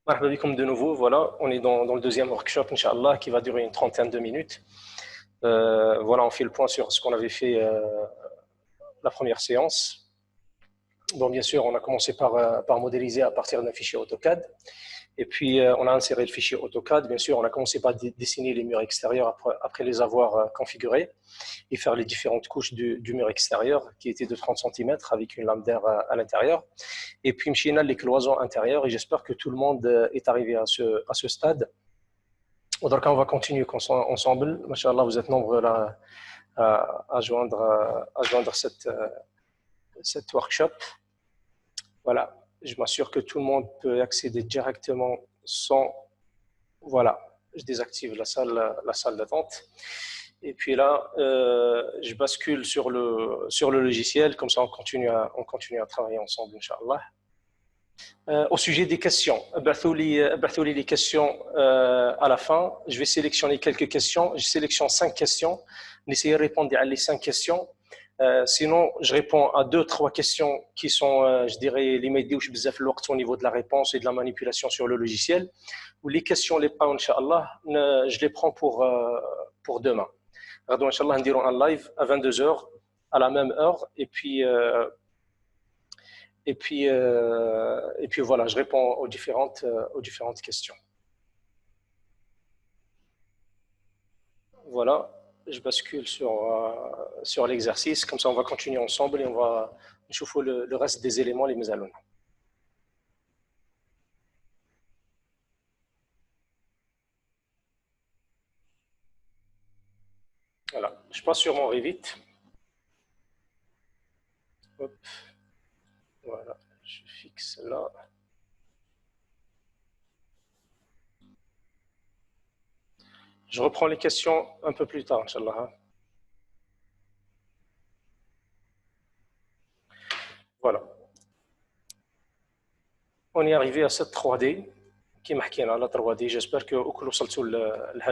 Marhaba bikoum de nouveau, voilà, on est dans le deuxième workshop, Inch'Allah, qui va durer une trentaine de minutes. Voilà, on fait le point sur ce qu'on avait fait la première séance. Bon, bien sûr, on a commencé par modéliser à partir d'un fichier AutoCAD. Et puis, on a inséré le fichier AutoCAD. Bien sûr, on a commencé par dessiner les murs extérieurs après les avoir configurés et faire les différentes couches du mur extérieur qui était de 30 cm avec une lame d'air à l'intérieur. Et puis, mchina les cloisons intérieures et j'espère que tout le monde est arrivé à ce stade. Donc, on va continuer ensemble. Machallah, vous êtes nombreux là à joindre cette workshop. Voilà, je m'assure que tout le monde peut accéder directement sans. Voilà, je désactive la salle d'attente. Et puis là, je bascule sur le logiciel, comme ça on continue à travailler ensemble, Inch'Allah. Au sujet des questions, bathouli les questions à la fin. Je vais sélectionner quelques questions. Je sélectionne 5 questions. Essayez de répondre à les 5 questions. Sinon, je réponds à 2-3 questions qui sont, je dirais, les médias au niveau de la réponse et de la manipulation sur le logiciel. Ou les questions, les pas, Inch'Allah, je les prends pour demain. Donc, Inch'Allah, nous dirons un live à 22h, à la même heure. Et puis voilà, je réponds aux différentes questions. Voilà, je bascule sur l'exercice. Comme ça, on va continuer ensemble et on va chauffer le reste des éléments, les mezzalons. Voilà, je passe sur mon Revit. Hop. Voilà, je fixe là. Je reprends les questions un peu plus tard, Inch'Allah. Voilà. On est arrivé à cette 3D qui m'a dit la 3D. J'espère que vous avez cette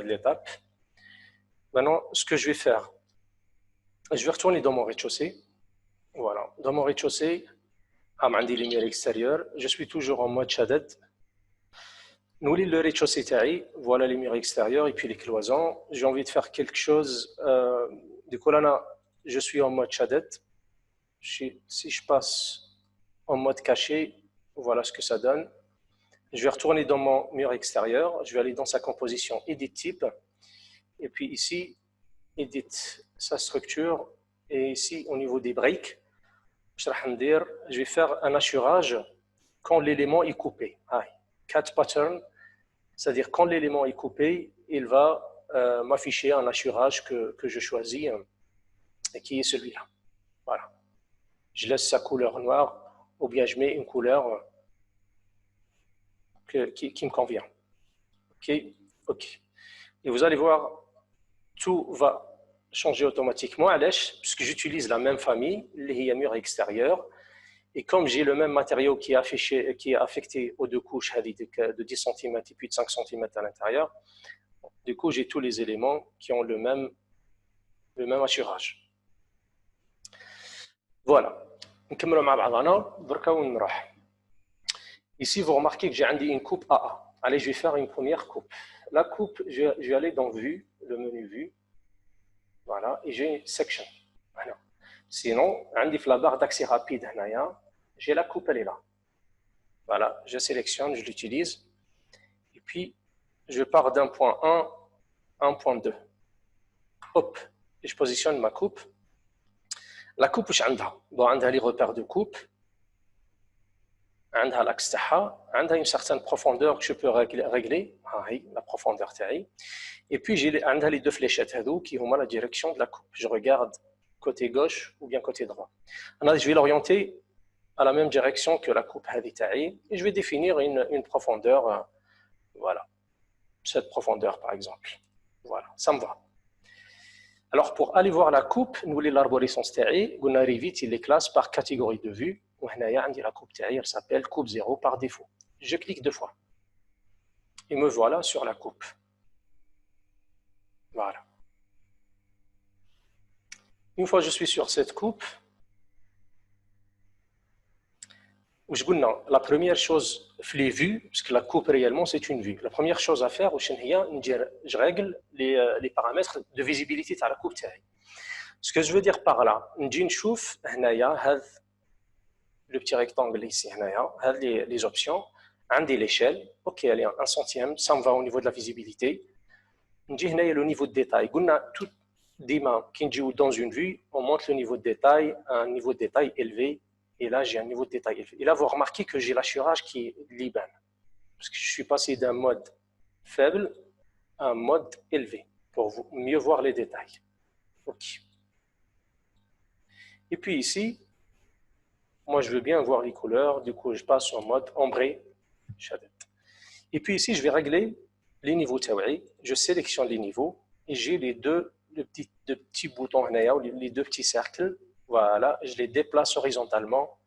l'étape. Maintenant, ce que je vais faire, je vais retourner dans mon rez-de-chaussée. Voilà, dans mon rez-de-chaussée, à les lumières extérieures, je suis toujours en mode shaded. Nous, le rez-de-chaussée taille, voilà les murs extérieurs et puis les cloisons. J'ai envie de faire quelque chose. Du coup, là, je suis en mode shaded. Si je passe en mode caché, voilà ce que ça donne. Je vais retourner dans mon mur extérieur. Je vais aller dans sa composition Edit Type. Et puis ici, Edit sa structure. Et ici, au niveau des breaks, je vais faire un assurage quand l'élément est coupé. Cut pattern, c'est-à-dire quand l'élément est coupé, il va m'afficher un assurage que je choisis et qui est celui-là. Voilà. Je laisse sa couleur noire ou bien je mets une couleur qui me convient. OK. Et vous allez voir, tout va changer automatiquement puisque j'utilise la même famille, les murs extérieurs. Et comme j'ai le même matériau qui est affecté aux deux couches de 10 cm et puis de 5 cm à l'intérieur, du coup, j'ai tous les éléments qui ont le même assurage. Voilà. Ici, vous remarquez que j'ai une coupe AA. Allez, je vais faire une première coupe. La coupe, je vais aller dans Vue, le menu Vue. Voilà, et j'ai une section. Voilà. Sinon, la barre d'accès rapide, j'ai la coupe, elle est là. Voilà, je sélectionne, je l'utilise. Et puis, je pars d'un point 1 à un point 2. Hop, et je positionne ma coupe. La coupe, je a les repères de coupe. Elle a l'axe تاعها, elle a une certaine profondeur que je peux régler, la profondeur taille. Et puis j'ai les deux fléchettes qui ont la direction de la coupe. Je regarde côté gauche ou bien côté droit. Je vais l'orienter à la même direction que la coupe taille et je vais définir une profondeur, voilà, cette profondeur par exemple. Voilà, ça me va. Alors pour aller voir la coupe, nous voulons l'arborescence taille, on arrive vite, il les classe par catégorie de vue. La coupe taille, elle s'appelle coupe 0 par défaut. Je clique 2 fois. Et me voilà sur la coupe. Voilà. Une fois que je suis sur cette coupe, Où je dis, la première chose, les vues, parce que la coupe réellement c'est une vue. La première chose à faire, je règle les paramètres de visibilité de la coupe. Ce que je veux dire par là, le petit rectangle ici, les options, l'échelle, ok, elle est 1 centième, ça me va au niveau de la visibilité. Le niveau de détail. Tout dans une vue, on monte le niveau de détail à un niveau de détail élevé. Et là, j'ai un niveau de détail élevé. Et là, vous remarquez que j'ai l'assurage qui est liban. Parce que je suis passé d'un mode faible à un mode élevé pour mieux voir les détails. OK. Et puis ici, moi, je veux bien voir les couleurs. Du coup, je passe en mode ombré. Et puis ici, je vais régler les niveaux taou'i. Je sélectionne les niveaux et j'ai les deux petits boutons, les deux petits cercles. Voilà, je les déplace horizontalement.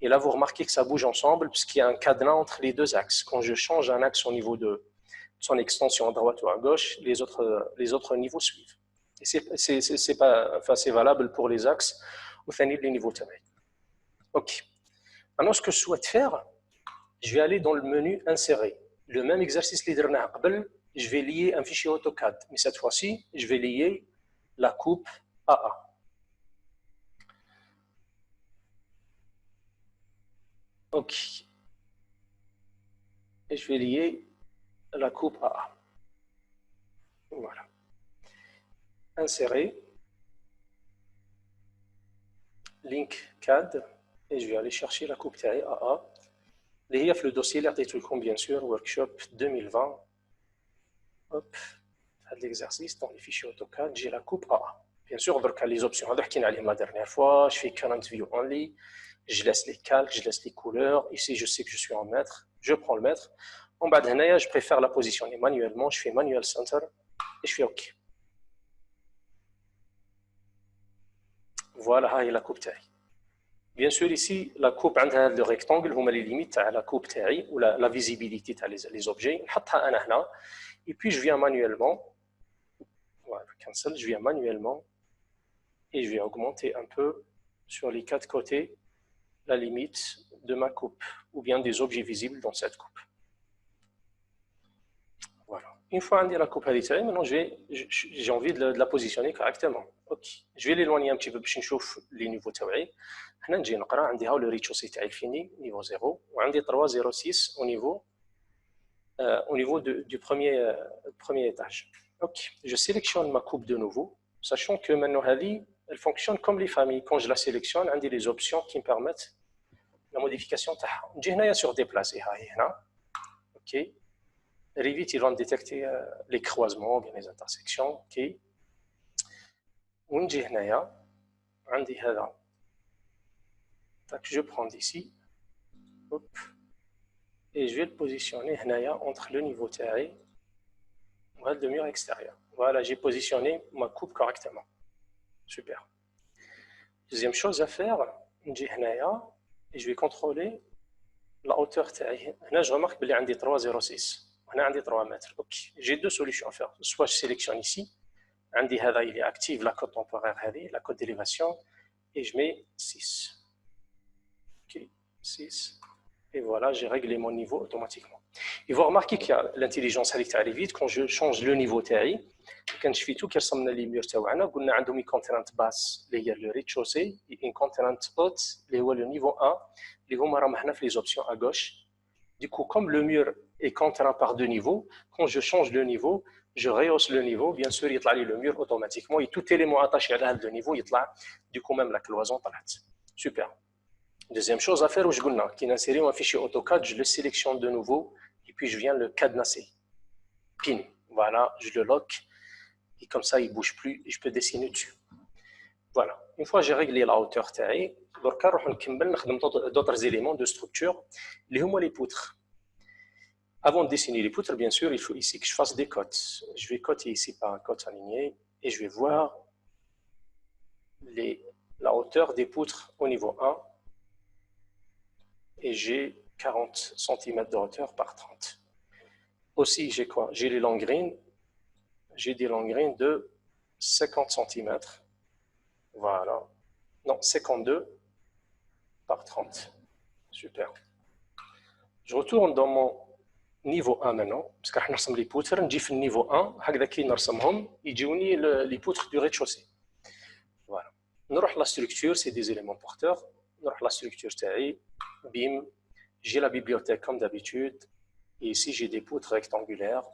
Et là, vous remarquez que ça bouge ensemble puisqu'il y a un cadenas entre les deux axes. Quand je change un axe au niveau de son extension à droite ou à gauche, les autres niveaux suivent. Et c'est valable pour les axes ou les niveaux taou'i. OK. Maintenant, ce que je souhaite faire, je vais aller dans le menu insérer. Le même exercice que je vais lier un fichier AutoCAD. Mais cette fois-ci, je vais lier la coupe AA. OK. Et je vais lier la coupe AA. Voilà. Insérer. Link CAD. Et je vais aller chercher la coupe AA. اللي هي في le dossier اللي عطيتو bien sûr workshop 2020. Hop, l'exercice dans les fichiers AutoCAD, j'ai la coupe AA. Bien sûr, les options, on a la dernière fois, je fais current view only, je laisse les calques, je laisse les couleurs. Ici, je sais que je suis en mètre, je prends le mètre. En bas de je préfère la positionner manuellement, je fais manual center et je fais OK. Voilà, c'est la coupe taille. Bien sûr, ici, la coupe, le rectangle, vous les limites à la coupe taille ou la visibilité les objets. Et puis, je viens manuellement. Voilà, cancel, je viens manuellement et je vais augmenter un peu sur les 4 côtés la limite de ma coupe ou bien des objets visibles dans cette coupe. Voilà. Une fois on a la coupe taille, maintenant j'ai envie de la positionner correctement. Ok. Je vais l'éloigner un petit peu pour voir les niveaux taou'i. هنا نجي نقرا عندي هاو le rez-de-chaussée تاعي fini niveau 0 وعندي 306 au niveau du premier étage. Ok. Je sélectionne ma coupe de nouveau, sachant que maintenant elle fonctionne comme les familles. Quand je la sélectionne, on a des options qui me permettent la modification. Je vais sur déplacer. Ok. Revit, il va détecter les croisements, bien les intersections. Ok. ونجي هنايا عندي هذا. Je prends d'ici. Hop. Et je vais le positionner entre le niveau taille et le mur extérieur. Voilà, j'ai positionné ma coupe correctement. Super. Deuxième chose à faire, et je vais contrôler la hauteur taille. Là, je remarque qu'il y a 3,06. On a 3 mètres. Okay. J'ai deux solutions à faire. Soit je sélectionne ici, il est active la cote temporaire, la cote d'élévation, et je mets 6. Ok, 6. Et voilà, j'ai réglé mon niveau automatiquement. Et vous remarquez qu'il y a l'intelligence aller vite quand je change le niveau TAI. Quand je fais tout, qui ressemble à l'immure Tawana, on a une contrainte basse, le rez-de-chaussée, et une contrainte haute, le niveau 1, les les options à gauche. Du coup, comme le mur est contraint par deux niveaux, quand je change de niveau, je rehausse le niveau. Bien sûr, il y a le mur automatiquement et tout élément attaché à ce niveau, il y a du coup même la cloison. Super. Deuxième chose à faire, qui est inséré un fichier AutoCAD, je le sélectionne de nouveau et puis je viens le cadenasser. Pin. Voilà, je le lock et comme ça il ne bouge plus et je peux dessiner dessus. Voilà. Une fois que j'ai réglé la hauteur taille, d'autres éléments de structure, les poutres. Avant de dessiner les poutres, bien sûr, il faut ici que je fasse des cotes. Je vais coter ici par un cote aligné et je vais voir la hauteur des poutres au niveau 1. Et j'ai 40 cm de hauteur par 30. Aussi, j'ai quoi? J'ai les longrines. J'ai des longrines de 50 cm. Voilà. Non, 52 par 30. Super. Je retourne dans mon niveau 1 maintenant, parce que nous sommes les poutres, on dit le niveau 1, هكذا كي نرسمهم يجوني les poutres du rez-de-chaussée. Voilà. نروح la structure, c'est des éléments porteurs. نروح la structure تاعي, bim, j'ai la bibliothèque comme d'habitude. Et ici, j'ai des poutres rectangulaires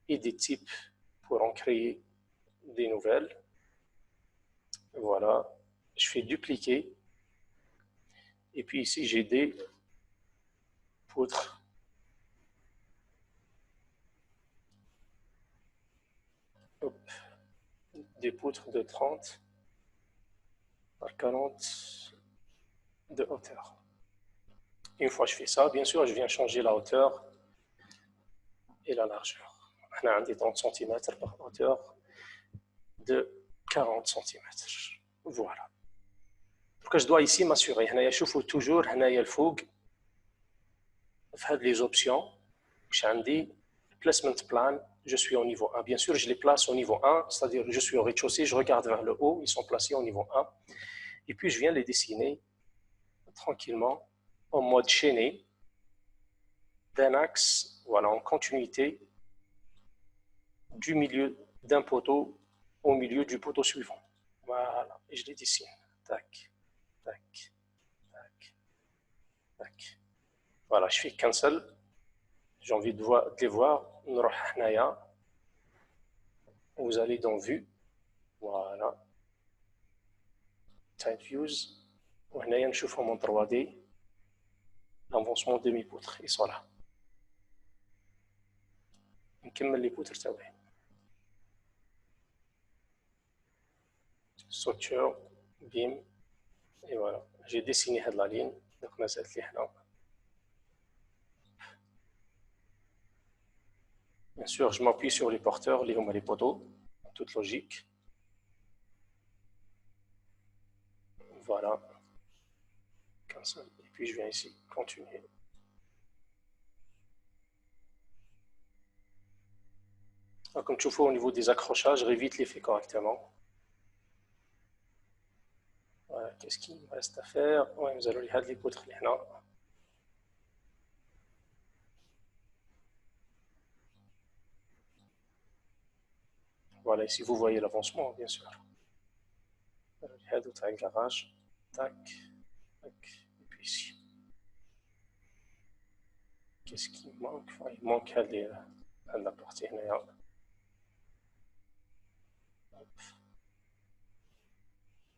et des types pour en créer des nouvelles. Voilà. Je fais dupliquer. Et puis ici, j'ai des poutres. Hop. Des poutres de 30 par 40 de hauteur. Une fois que je fais ça, bien sûr, je viens changer la hauteur et la largeur. On a un des 30 cm par hauteur de 40 cm. Voilà. Donc je dois ici m'assurer. Je trouve toujours le fougue. Les options. J'ai placement plan. Je suis au niveau 1. Bien sûr, je les place au niveau 1, c'est-à-dire je suis au rez-de-chaussée, je regarde vers le haut, ils sont placés au niveau 1. Et puis je viens les dessiner tranquillement en mode chaîné, d'un axe, voilà, en continuité du milieu d'un poteau au milieu du poteau suivant. Voilà, et je les dessine. Tac, tac, tac, tac. Voilà, je fais cancel. J'ai envie de les voir. Vous allez dans vue. Voilà. Tight views. وهنايا نشوفهم en 3D. L'avancement demi-poutre. Ils sont là. نكمل les poutres تاعي. Structure, bim, et voilà. J'ai dessiné la ligne. Donc on a cette ligne là. Bien sûr, je m'appuie sur les porteurs, les poteaux, en toute logique. Voilà. Comme ça. Et puis je viens ici, continuer. Alors, comme tu vois au niveau des accrochages, je révite les faits correctement. Voilà, qu'est-ce qu'il me reste à faire? Ouais, nous allons les poutres là. Voilà, ici vous voyez l'avancement, bien sûr. Le garage, tac, tac, et puis ici. Qu'est-ce qui manque? Il manque à la partie là.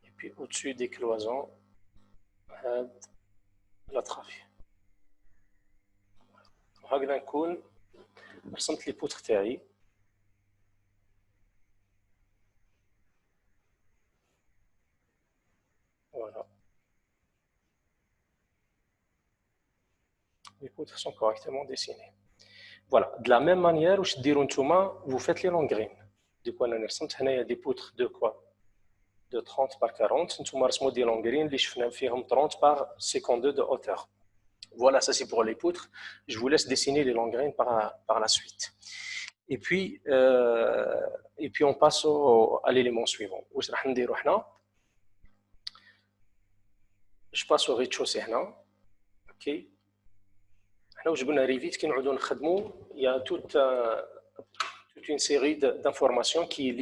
Et puis au-dessus des cloisons, la travée. هكذا نكون رسمت لي بوتر تاعي. Voilà. Les poutres sont correctement dessinées. Voilà. De la même manière, vous faites les longrines. Du coup, il y a des poutres de quoi? De 30 par 40. Nous avons des longrines, les cheveux 30 par 52 de hauteur. Voilà, ça c'est pour les poutres. Je vous laisse dessiner les longrines par la suite. Et puis on passe à l'élément suivant. Je passe au rez-de-chaussée. OK. Là où je vais vite, il y a toute une série d'informations qui est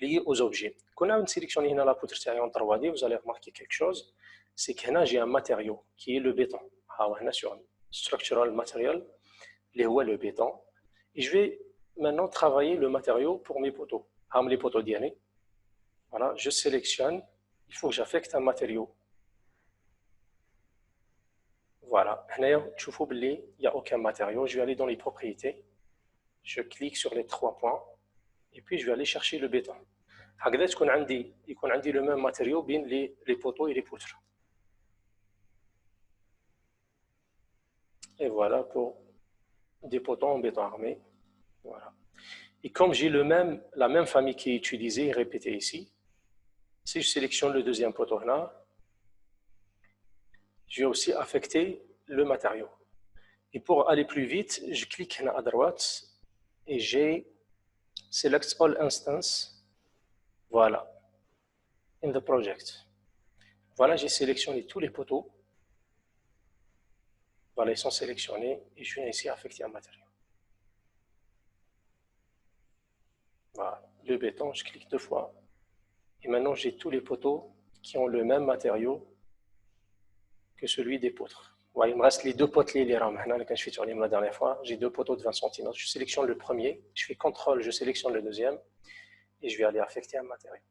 liée aux objets. Quand on a sélectionné la poutre en 3D, vous allez remarquer quelque chose, c'est que j'ai un matériau qui est le béton. Sur un structural material, le béton. Et je vais maintenant travailler le matériau pour mes poteaux. Les poteaux d'IANI. Voilà, je sélectionne, il faut que j'affecte un matériau. Voilà, il n'y a aucun matériau. Je vais aller dans les propriétés. Je clique sur les 3 points. Et puis je vais aller chercher le béton. هكذا يكون عندي le même matériau بين les poteaux et les poutres. Et voilà pour des poteaux en béton armé. Voilà. Et comme j'ai la même famille qui est utilisée et répétée ici, si je sélectionne le deuxième poteau là, je vais aussi affecter le matériau. Et pour aller plus vite, je clique là à droite et j'ai Select All Instances. Voilà. In the project. Voilà, j'ai sélectionné tous les poteaux. Voilà, ils sont sélectionnés et je viens ici affecter un matériau. Voilà, le béton, je clique 2 fois. Et maintenant, j'ai tous les poteaux qui ont le même matériau que celui des poutres. Ouais, il me reste les 2 potelets, les rames. Quand je fais tourner la dernière fois, j'ai 2 poteaux de 20 cm. Je sélectionne le premier, je fais contrôle, je sélectionne le deuxième et je vais aller affecter un matériau.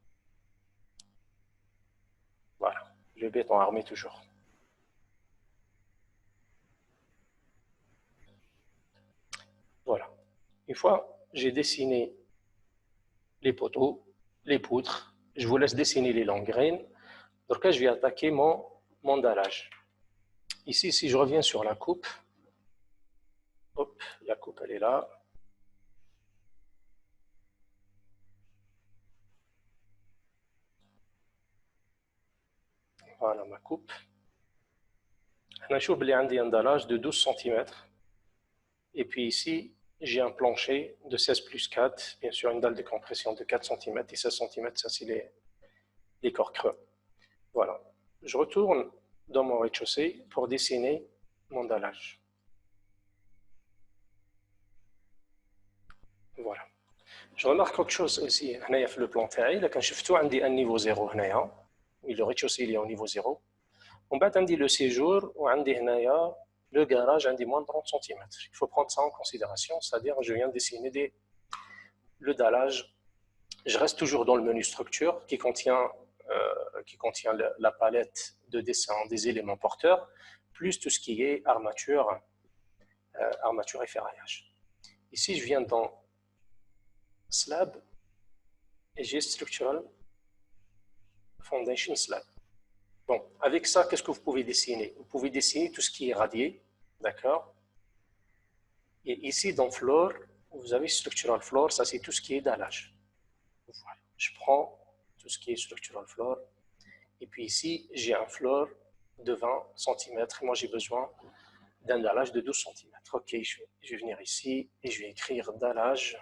Voilà, le béton armé toujours. Voilà. Une fois j'ai dessiné les poteaux, les poutres, je vous laisse dessiner les longues graines. Donc là, je vais attaquer mon dallage. Ici, si je reviens sur la coupe, hop, la coupe, elle est là. Voilà ma coupe. Je vais un dallage de 12 cm. Et puis ici, j'ai un plancher de 16 plus 4, bien sûr une dalle de compression de 4 cm et 16 cm, ça c'est les corps creux. Voilà. Je retourne dans mon rez-de-chaussée pour dessiner mon dallage. Voilà. Je remarque autre chose ici, le plan تاعي, quand je fais عندي un niveau 0 هنايا, le rez-de-chaussée il est au niveau 0. On بعد عندي le séjour وعندي هنايا le garage عندي moins de 30 cm. Il faut prendre ça en considération, c'est-à-dire je viens dessiner le dallage. Je reste toujours dans le menu structure qui contient la palette de dessin des éléments porteurs, plus tout ce qui est armature et ferraillage. Ici, je viens dans slab et j'ai structural foundation slab. Bon, avec ça, qu'est-ce que vous pouvez dessiner? Vous pouvez dessiner tout ce qui est radié, d'accord? Et ici, dans floor, vous avez structural floor, ça c'est tout ce qui est dallage. Voilà. Je prends tout ce qui est structural floor. Et puis ici, j'ai un floor de 20 cm. Moi, j'ai besoin d'un dallage de 12 cm. Ok, je vais venir ici et je vais écrire dallage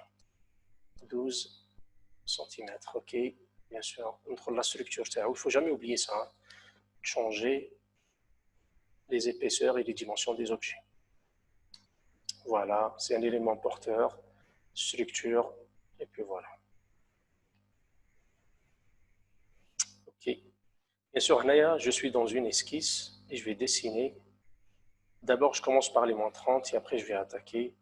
12 cm. Ok, bien sûr, entre la structure, il ne faut jamais oublier ça. Hein. Changer les épaisseurs et les dimensions des objets. Voilà, c'est un élément porteur, structure, et puis voilà. Ok. Bien sûr, là, je suis dans une esquisse et je vais dessiner. D'abord, je commence par les moins 30 et après, je vais attaquer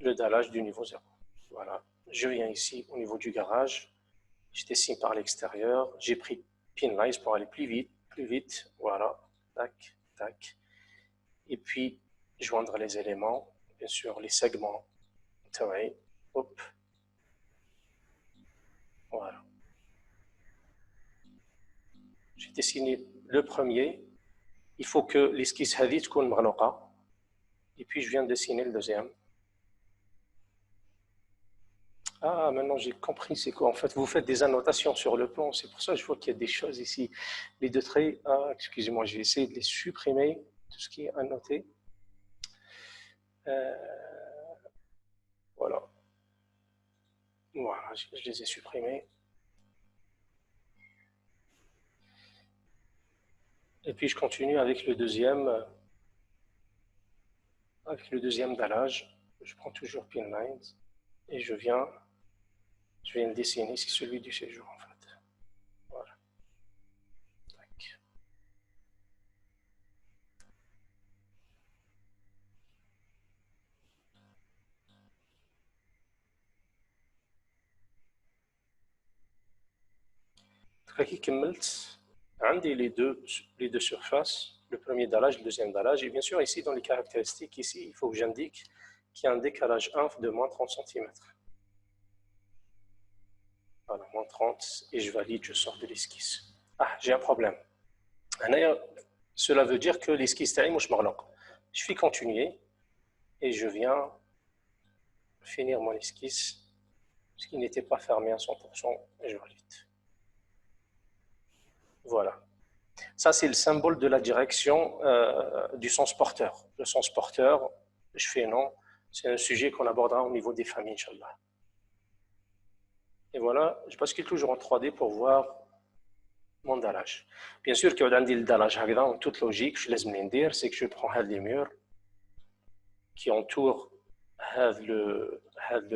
le dallage du niveau 0. Voilà. Je viens ici au niveau du garage. Je dessine par l'extérieur. J'ai pris Pinlines pour aller plus vite, plus vite. Voilà. Tac, tac. Et puis, joindre les éléments. Bien sûr, les segments. Hop. Voilà. J'ai dessiné le premier. Il faut que l'esquisse هذه تكون مغلقة. Et puis, je viens de dessiner le deuxième. Ah, maintenant j'ai compris, c'est quoi? En fait, vous faites des annotations sur le plan, c'est pour ça que je vois qu'il y a des choses ici. Les 2 traits, ah, excusez-moi, je vais essayer de les supprimer, tout ce qui est annoté. Euh, voilà. Voilà, je les ai supprimés. Et puis je continue avec le deuxième dallage. Je prends toujours Pin Lines et je viens dessiner, c'est celui du séjour en fait. Voilà. Tac. كي كملت عندي les deux surfaces, le premier dallage, le deuxième dallage, et bien sûr ici dans les caractéristiques, ici il faut que j'indique qu'il y a un décalage inf de moins 30 cm. Voilà, moins 30, et je valide, je sors de l'esquisse. Ah, j'ai un problème. Cela veut dire que l'esquisse est مش مغلق. Je fais continuer, et je viens finir mon esquisse, ce qui n'était pas fermé à 100%, et je valide. Voilà. Ça, c'est le symbole de la direction du sens porteur. Le sens porteur, je fais non, c'est un sujet qu'on abordera au niveau des familles, Inch'Allah. Et voilà, je bascule toujours en 3D pour voir mon dallage. Bien sûr, qu'il y a un dallage en toute logique, je laisse me dire, c'est que je prends les murs qui entourent le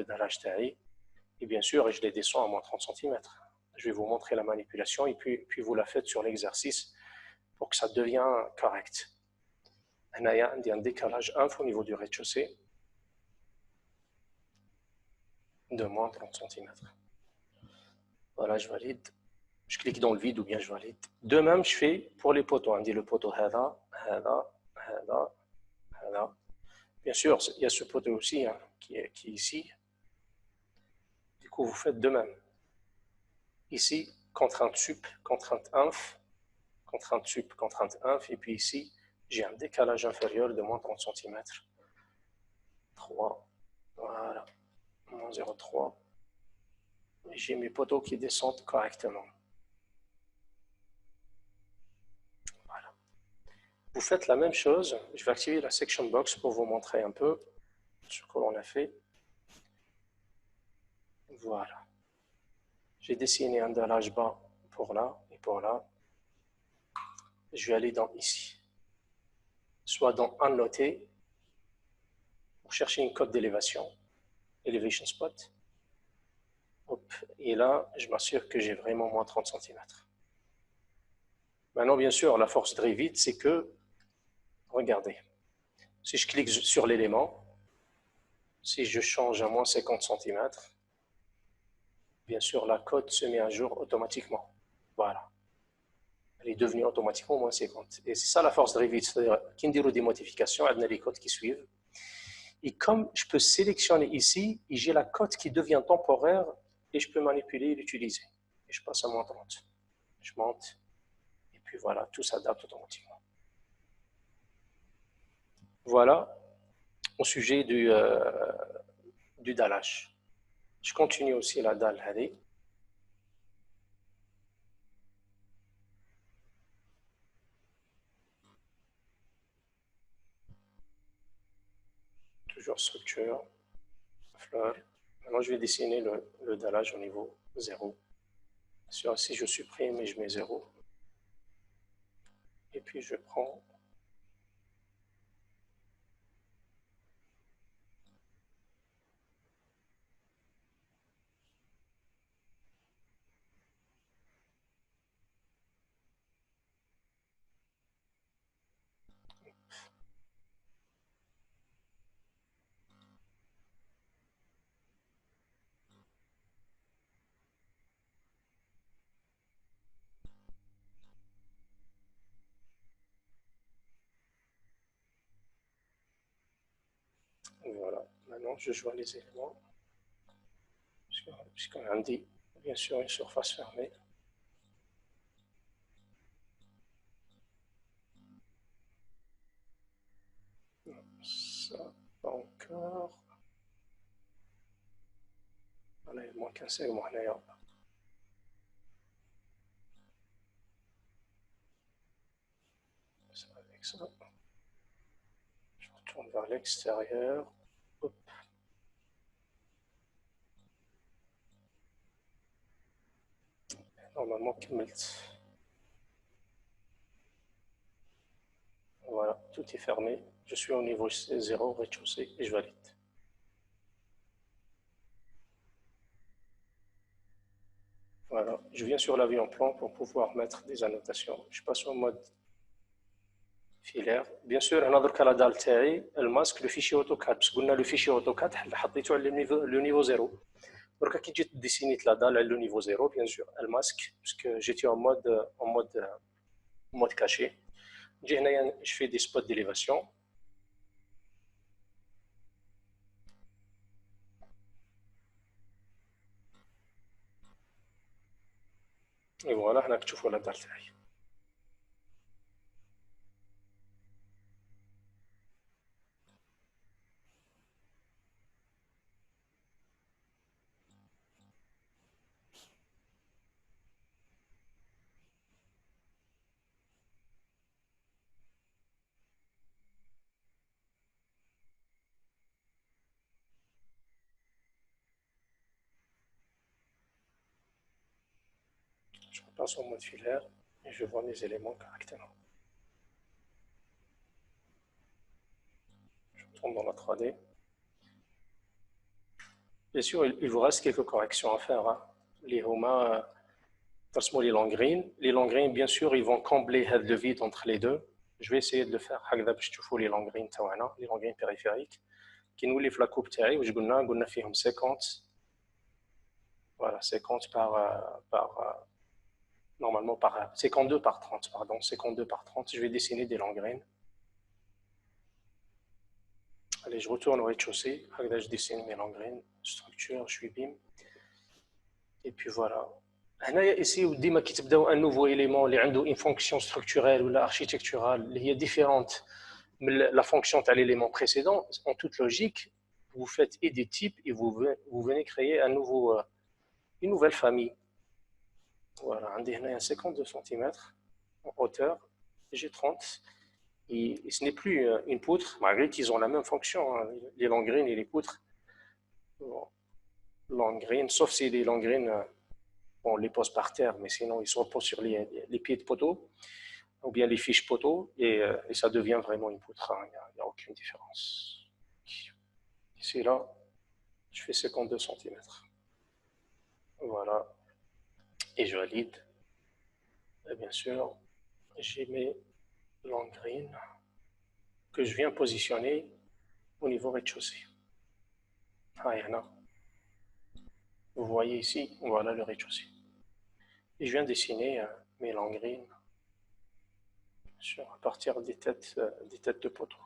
dallage taille, et bien sûr, je les descends à moins 30 cm. Je vais vous montrer la manipulation et puis vous la faites sur l'exercice pour que ça devienne correct. Il y a un décalage au niveau du rez-de-chaussée de moins 30 cm. Voilà, je valide. Je clique dans le vide ou bien je valide. De même, je fais pour les poteaux. On dit le poteau hada, hada, hada, hada. Bien sûr, il y a ce poteau aussi qui est ici. Du coup, vous faites de même. Ici, contrainte sup, contrainte inf, contrainte sup, contrainte inf. Et puis ici, j'ai un décalage inférieur de moins 30 cm. 3, voilà, moins 0,3. J'ai mes poteaux qui descendent correctement. Voilà. Vous faites la même chose. Je vais activer la section box pour vous montrer un peu ce que l'on a fait. Voilà. J'ai dessiné un dallage bas pour là et pour là. Je vais aller dans ici. Soit dans annoter pour chercher une cote d'élévation, elevation spot. Hop. Et là, je m'assure que j'ai vraiment moins 30 cm. Maintenant, bien sûr, la force de Revit, c'est que, regardez, si je clique sur l'élément, si je change à moins 50 cm, bien sûr, la cote se met à jour automatiquement. Voilà. Elle est devenue automatiquement moins 50. Et c'est ça la force de Revit, c'est-à-dire qu'il y a des modifications, on a les cotes qui suivent. Et comme je peux sélectionner ici, et j'ai la cote qui devient temporaire, et je peux manipuler et l'utiliser. Et je passe à moins 30. Je monte, et puis voilà, tout s'adapte automatiquement. Voilà au sujet du dallage. Je continue aussi la dalle. Allez. Toujours structure, fleur. Maintenant, je vais dessiner le dallage au niveau 0. Si je supprime et je mets 0. Et puis je prends voilà. Maintenant, je joins les éléments. Puisqu'on a dit, bien sûr, une surface fermée. Ça, pas encore. Voilà, il manque un segment là. Avec ça. Je retourne vers l'extérieur. Hop. Normalement, voilà, tout est fermé. Je suis au niveau 0, rez-de-chaussée, et je valide. Voilà, je viens sur la vue en plan pour pouvoir mettre des annotations. Je passe au mode filaire. Bien sûr, on a la dalle تاعي الماسك le fichier AutoCAD parce قلنا le fichier AutoCAD حطيته على le niveau 0. Donc كي جيت ديسينيت la dalle على le niveau 0 bien sûr الماسك parce que j'étais en mode caché. Je fais des spots d'élévation. Et voilà, هناك تشوفوا la dalle تاعي. Je repasse en mode filaire et je vois mes éléments correctement. Je retourne dans la 3D. Bien sûr, il vous reste quelques corrections à faire. Hein. Les Homa, les Langrines. Les Langrines, bien sûr, ils vont combler le vide entre les deux. Je vais essayer de le faire. Les Langrines périphériques. Qui nous livre la coupe تاعي واش قلنا فيهم 50 voilà 50 par normalement par 52 par 30 pardon 52 par 30 je vais dessiner des langrines. Allez, je retourne au rez-de-chaussée. Là, je dessine mes langrines, structure, je suis bim. Et puis voilà. Ici, ديما كي تبداو un nouveau élément اللي عنده une fonction structurelle ou architecturale اللي هي différente mais la fonction de l'élément précédent, en toute logique, vous faites et des types et vous venez créer une nouvelle famille. Voilà, un dernier à 52 cm en hauteur, j'ai 30. Et ce n'est plus une poutre, malgré qu'ils ont la même fonction, hein, les langrines et les poutres. Bon, langrines, sauf si les langrines, on les pose par terre, mais sinon ils se reposent sur les pieds de poteau. Ou bien les fiches poteaux, et ça devient vraiment une poutre. Il n'y a aucune différence. Ici, là, je fais 52 cm. Voilà. Et je valide. Et bien sûr, j'ai mes langrines que je viens positionner au niveau rez-de-chaussée. Ah, il y en a. Vous voyez ici, voilà le rez-de-chaussée. Et je viens dessiner mes langrines à partir des têtes de poteaux.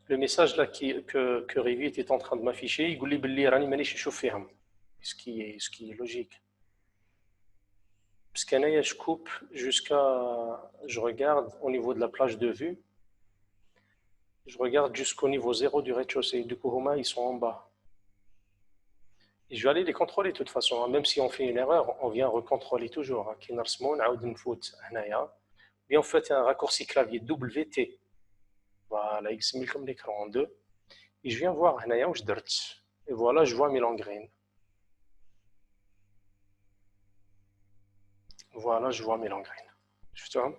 Le message là que Revit est en train de m'afficher, il dit ce qui est logique. Parce que je coupe je regarde au niveau de la plage de vue, je regarde jusqu'au niveau 0 du rez-de-chaussée. Du coup, ils sont en bas. Et je vais aller les contrôler de toute façon. Même si on fait une erreur, on vient recontrôler toujours. Bien, on fait un raccourci clavier WT. Voilà, il se met comme l'écran en deux. Et je viens voir où je dirt. Et voilà, je vois mes langrines. Voilà, je vois mes langrines. Je tourne.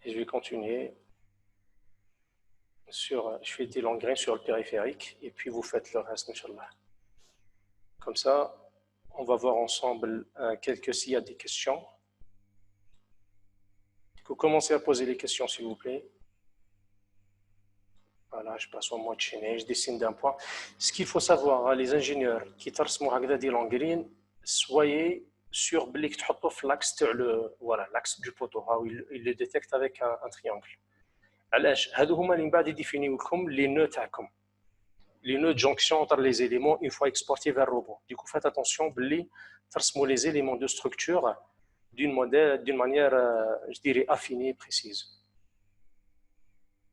Et je vais continuer. Je fais des langrines sur le périphérique. Et puis vous faites le reste, Inch'Allah. Comme ça, on va voir ensemble s'il y a des questions. Vous commencez à poser les questions, s'il vous plaît. Voilà, je passe au mode chaîné, je dessine d'un point. Ce qu'il faut savoir, hein, les ingénieurs qui tracent des langrines, soyez sûr de l'axe voilà, l'axe du poteau. Il le détecte avec un triangle. علاش هادو هما اللي من بعد يديفينيو لكم les nœuds تاعكم les nœuds de jonction entre les éléments une fois exportés vers le robot. Du coup, faites attention بلي ترسموا les éléments de structure d'une manière je dirais affinée précise.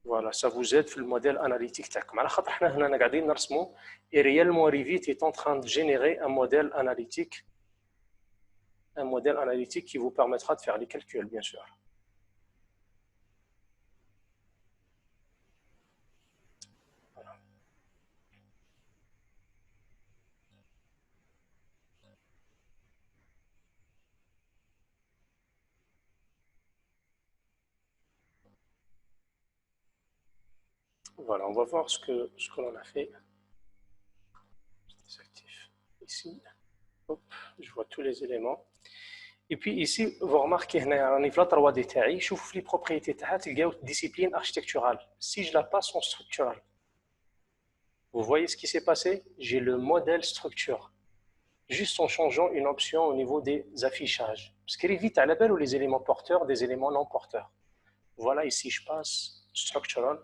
Voilà, ça vous aide في le modèle analytique تاعكم. على خاطر حنا هنا قاعدين نرسموا et réellement Revit est en train de générer un modèle analytique qui vous permettra de faire les calculs, bien sûr. Voilà, on va voir ce que l'on a fait. Je désactive ici. Hop, je vois tous les éléments. Et puis ici, vous remarquez, on a la 3D تاعي, شوف les propriétés تاعها تلقاو discipline architecturale. Si je la passe en structural, vous voyez ce qui s'est passé? J'ai le modèle structure. Juste en changeant une option au niveau des affichages. Parce qu'elle évite à la belle ou les éléments porteurs des éléments non porteurs. Voilà, ici je passe structural.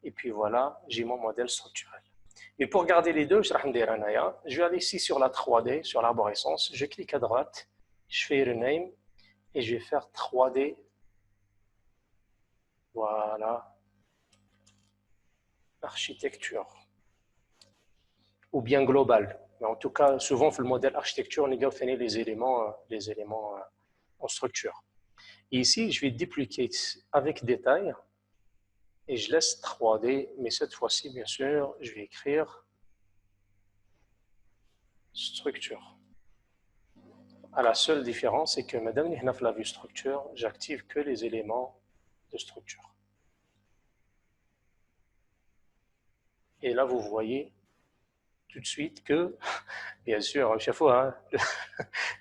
Et puis voilà, j'ai mon modèle structurel. Mais pour garder les deux, je vais aller ici sur la 3D, sur l'arborescence. Je clique à droite, je fais Rename et je vais faire 3D. Voilà. Architecture. Ou bien global. Mais en tout cas, souvent, dans le modèle architecture, on a les éléments en structure. Et ici, je vais dupliquer avec détail et je laisse 3D, mais cette fois-ci, bien sûr, je vais écrire structure. À la seule différence, c'est que madame, la vue structure, j'active que les éléments de structure. Et là, vous voyez tout de suite que, bien sûr, à chaque fois, hein,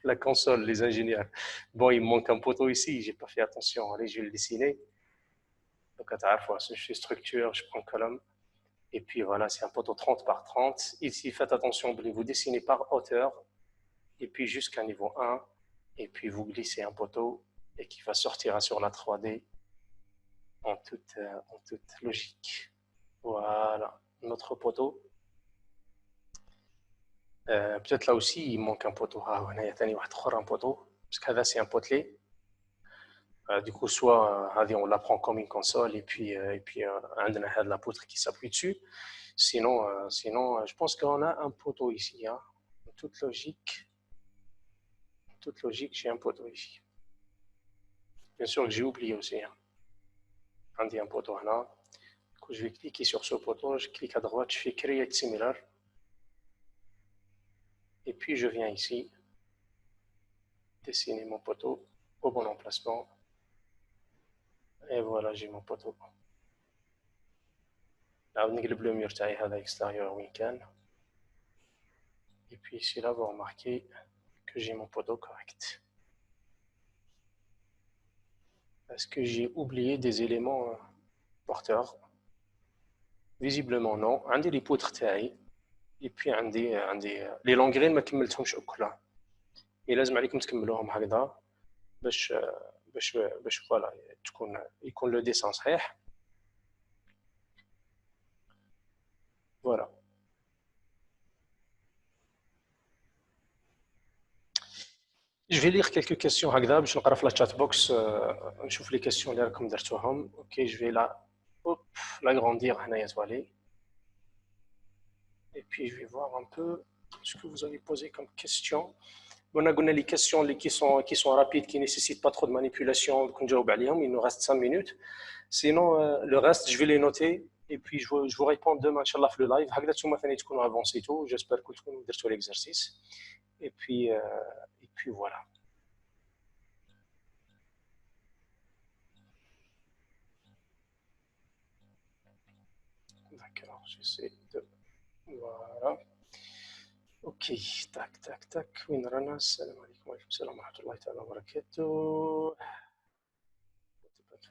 la console, les ingénieurs, bon, il me manque un poteau ici, j'ai pas fait attention, allez, je vais le dessiner. Donc, à la fois, je fais structure, je prends colonne, et puis voilà, c'est un poteau 30 par 30. Ici, faites attention, vous dessinez par hauteur, et puis jusqu'à niveau 1, et puis vous glissez un poteau, et qui va sortir sur la 3D en toute logique. Voilà, notre poteau. Peut-être là aussi, il manque un poteau. Ah, il y a un poteau, parce que là, c'est un potelet. Du coup, soit on la prend comme une console, et puis on a la poutre qui s'appuie dessus. Sinon, je pense qu'on a un poteau ici. Hein. En toute logique, j'ai un poteau ici. Bien sûr que j'ai oublié aussi. Hein. On dit un poteau là. Du coup, je vais cliquer sur ce poteau, je clique à droite, je fais Create Similar. Et puis, je viens ici, dessiner mon poteau au bon emplacement. Et voilà, j'ai mon poteau. Là, on نقلب le mur تاعي هذا extérieur وين كان. Et puis ici, là, vous remarquez que j'ai mon poteau correct. Est-ce que j'ai oublié des éléments porteurs? Visiblement non. عندي les poutres تاعي. Et puis عندي les longrines ما كملتهمش كلها. Et لازم عليكم تكملوهم هكذا باش فوالا يكون le dessin صحيح. Voilà. Je vais lire quelques questions هكذا باش نقرا في la chat box نشوف les questions اللي راكم درتوهم. OK, je vais l'agrandir هنايا توالي. Et puis je vais voir un peu ce que vous avez posé comme question. On a les questions qui sont rapides, qui ne nécessitent pas trop de manipulation. Il nous reste 5 minutes. Sinon, le reste, je vais les noter. Et puis, je vous réponds demain, Inch'Allah, le live. J'espère que vous avez fait l'exercice. Et puis voilà. D'accord, j'essaie de... Voilà. Ok, tac, tac, tac. Salam alaikum, salam wa rahmatullahi wa barakatuh.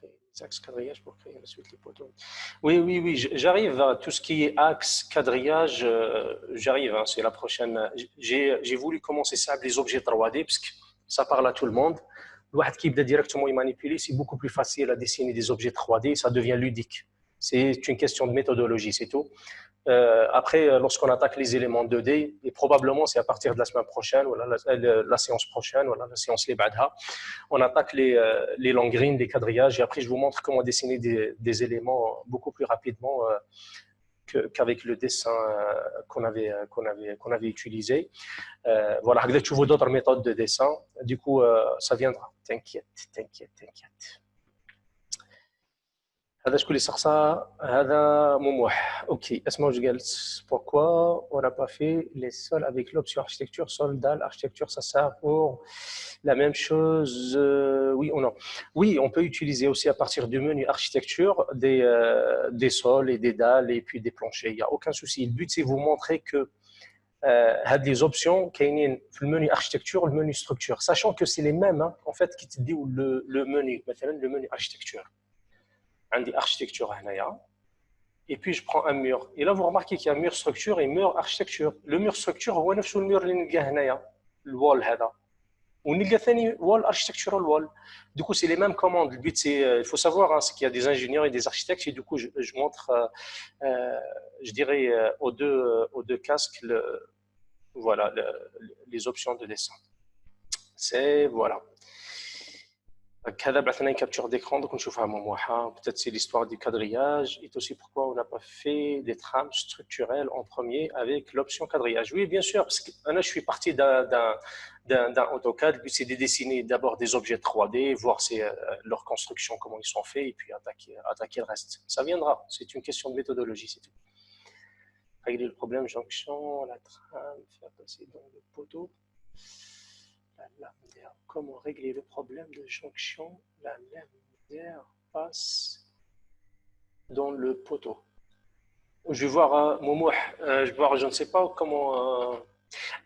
Les axes quadrillages pour créer ensuite les poteaux. Oui, j'arrive à tout ce qui est axe, quadrillage, j'arrive, hein, c'est la prochaine. J'ai voulu commencer ça avec les objets 3D parce que ça parle à tout le monde. Le واحد qui peut directement y manipuler, c'est beaucoup plus facile à dessiner des objets 3D, ça devient ludique. C'est une question de méthodologie, c'est tout. Après, lorsqu'on attaque les éléments 2D, et probablement c'est à partir de la semaine prochaine, voilà, la séance prochaine, voilà, la séance les Badha, on attaque les longrines, les quadrillages, et après je vous montre comment dessiner des éléments beaucoup plus rapidement qu'avec le dessin qu'on avait utilisé. Voilà, tu vois d'autres méthodes de dessin, du coup ça viendra, t'inquiète. هذا شكون اللي سقسى هذا مموح اوكي اسمعوا واش قالت pourquoi on n'a pas fait les sols avec l'option architecture sol dalle architecture ça sert pour la même chose oui ou non oui on peut utiliser aussi à partir du menu architecture des sols et des dalles et puis des planchers il n'y a aucun souci le but c'est vous montrer que هاد les options كاينين في المنيو architecture le menu structure sachant que c'est les mêmes hein, en fait qui te dit le menu مثلا le menu architecture عندي architecture هنايا et puis je prends un mur et là vous remarquez qu'il y a mur structure et mur architecture le mur structure هو نفسه المur اللي نلقاه هنايا الوال هذا ونلقى ثاني wall architectural wall du coup c'est les mêmes commandes le but c'est il faut savoir hein, c'est qu'il y a des ingénieurs et des architectes et du coup je montre je dirais aux deux casques voilà les options de dessin c'est voilà هذا بعث لنا une capture d'écran donc نشوفها مموحة. Peut-être c'est l'histoire du quadrillage et aussi pourquoi on n'a pas fait des trames structurelles en premier avec l'option quadrillage. Oui, bien sûr, parce que là, je suis parti d'un AutoCAD, le but c'est de dessiner d'abord des objets 3D, voir leur construction, comment ils sont faits, et puis attaquer le reste. Ça viendra, c'est une question de méthodologie, c'est tout. Régler le problème jonction, la trame, faire passer dans le poteau. La lame d'air. Comment régler le problème de jonction? La lame d'air passe dans le poteau. Je vais voir Moumouh, je vais voir, je ne sais pas comment.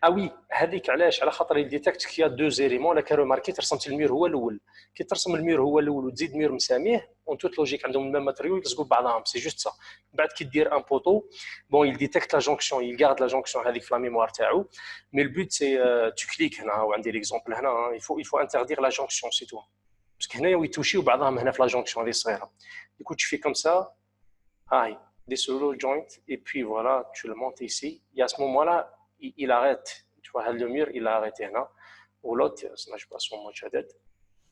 Ah oui, هذيك علاش على خاطر يديتكت كي دو زيليمون. لا كان روماركي ترسمت المير هو الاول، كي ترسم المير هو الاول وتزيد مير مساميه اون توت لوجيك عندهم الميم ماتريو يلصقوا ببعضهم، سي جوست سا. بعد كي دير ان بوتو بون يديتكت لا جونكسيون، يغارد لا جونكسيون هذيك في لا ميموار تاعو. مي البوت سي تو كليك هنا وعندي ليكزومبل هنا، يفو انتردير لا جونكسيون سي تو، باسكو هنايا ويتوشيو بعضهم هنا في لا جونكسيون هذه صغيره. ديكو tu fais comme ça, هاي des solo joint et puis voilà tu le montes ici et à ce moment-là il arrête. Tu vois, le mur, il a arrêté là. Ou l'autre, je passe son mot chadet.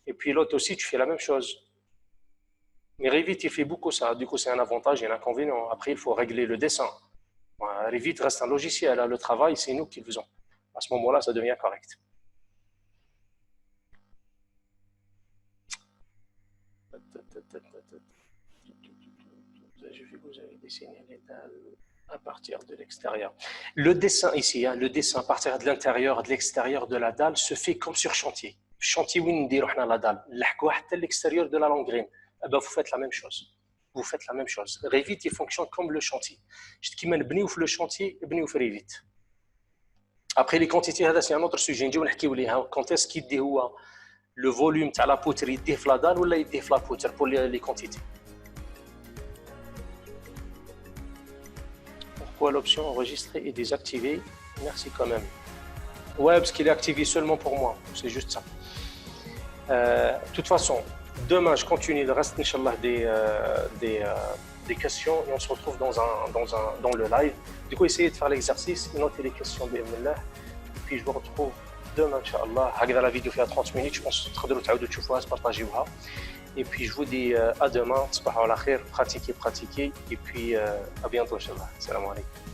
Et puis l'autre aussi, tu fais la même chose. Mais Revit, il fait beaucoup ça. Du coup, c'est un avantage et un inconvénient. Après, il faut régler le dessin. Revit reste un logiciel. Le travail, c'est nous qui le faisons. À ce moment-là, ça devient correct. Je vais vous avez dessiné les dalles à partir de l'extérieur. Le dessin ici, le dessin à partir de l'intérieur, de l'extérieur de la dalle se fait comme sur chantier. Chantier où nous dirons la dalle, l'extérieur de la langrine. Eh ben, vous faites la même chose. Vous faites la même chose. Revit, il fonctionne comme le chantier. Qui mène bni le chantier, bni ou Revit. Après les quantités, c'est un autre sujet. Quand est-ce qu'il dit le volume de la poutre, il dit la dalle ou il dit la poutre pour les quantités. L'option enregistrer et désactiver, merci quand même. Ouais, parce qu'il est activé seulement pour moi, c'est juste ça. De toute façon, demain je continue le reste, Inch'Allah, des questions et on se retrouve dans le live. Du coup, essayez de faire l'exercice, notez les questions, bienvenue. Et puis je vous retrouve demain, Inch'Allah. La vidéo fait à 30 minutes, je pense que vous partagez-la. Et puis je vous dis à demain, pratiquez, et puis à bientôt, Inch'Allah. Salam alaikum.